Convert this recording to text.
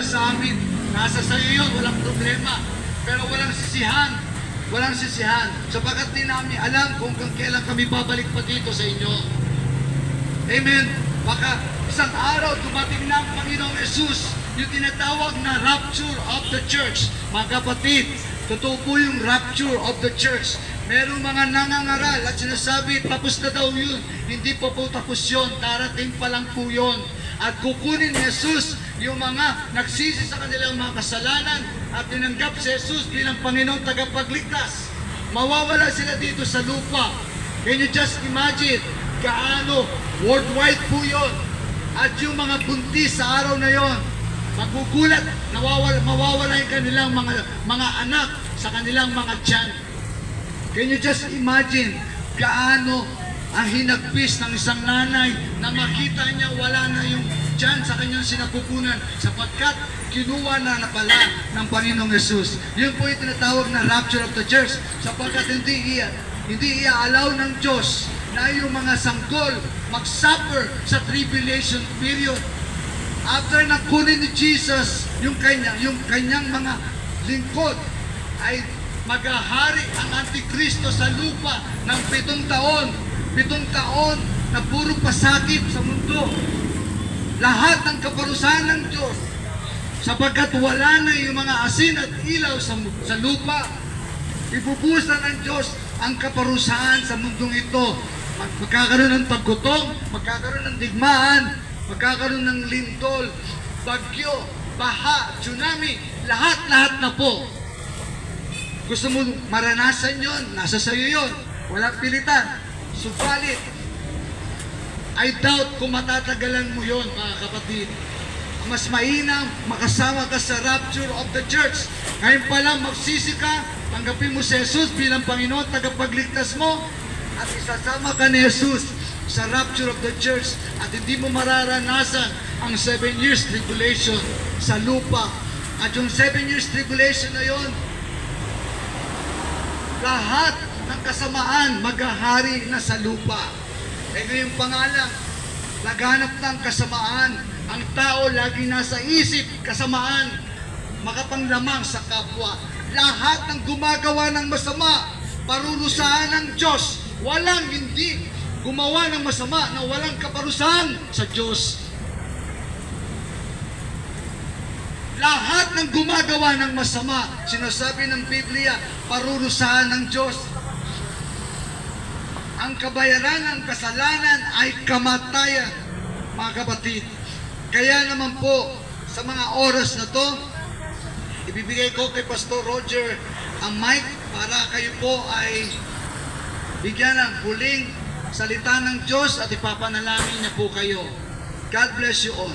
Sa amin, nasa sayo yun, walang problema. Pero walang sisihan. Walang sisihan. Sapagkat di namin alam kung kailan kami babalik pa dito sa inyo. Amen. Baka isang araw dumating na ang Panginoong Jesus, yung tinatawag na rapture of the church. Mga kapatid, totoo po yung rapture of the church. Merong mga nangangaral at sinasabi, tapos na daw yun. Hindi pa po tapos yun. Darating pa lang po yun. At kukunin ni Jesus yung mga nagsisi sa kanilang mga kasalanan at tinanggap si Jesus bilang Panginoong tagapagligtas. Mawawala sila dito sa lupa. Can you just imagine gaano worldwide po yun? At yung mga buntis sa araw na yon, magugulat, mawawala yung kanilang mga anak sa kanilang mga tiyan. Can you just imagine gaano ang hinagpis ng isang nanay na makita niya wala na yung tiyan sa kanyang sinapupunan sapagkat kinuha na pala ng Panginoong Jesus. Yun po yung tinatawag na rapture of the church sapagkat hindi i-allow ng Diyos na yung mga sanggol mag-suffer sa tribulation period. After na kunin ni Jesus yung kanyang mga lingkod, ay maghahari ang Antikristo sa lupa ng 7 taon. 7 taon na puro pasakit sa mundo. Lahat ng kaparusahan ng Diyos sapagkat wala na yung mga asin at ilaw sa lupa. Ibubusan ng Diyos ang kaparusahan sa mundong ito. Magkakaroon ng paggutom, magkakaroon ng digmaan, magkakaroon ng lindol, bagyo, baha, tsunami, lahat-lahat na po. Gusto mo maranasan yon, nasa sayo yon, walang pilitan. Subalit, I doubt kung matatagalan mo yon, mga kapatid. Mas mainam makasama ka sa rapture of the church. Ngayon pa lang magsisi ka, tanggapin mo si Jesus bilang Panginoon, tagapagligtas mo, at isasama ka ni Jesus sa rapture of the church at hindi mo mararanasan ang 7 years tribulation sa lupa. At yung 7 years tribulation na yon, lahat ng kasamaan maghahari na sa lupa. Eh ngayong pangalan, naghanap ng kasamaan. Ang tao lagi nasa isip, kasamaan, makapanglamang sa kapwa. Lahat ng gumagawa ng masama, parurusahan ng Diyos. Walang hindi gumawa ng masama na walang kaparusahan sa Diyos. Lahat ng gumagawa ng masama, sinasabi ng Biblia, parurusahan ng Diyos. Ang kabayaran ng kasalanan ay kamatayan, mga kapatid. Kaya naman po, sa mga oras na to, ibibigay ko kay Pastor Roger ang mic para kayo po ay bigyan ng huling salita ng Diyos at ipapanalangin niya po kayo. God bless you all.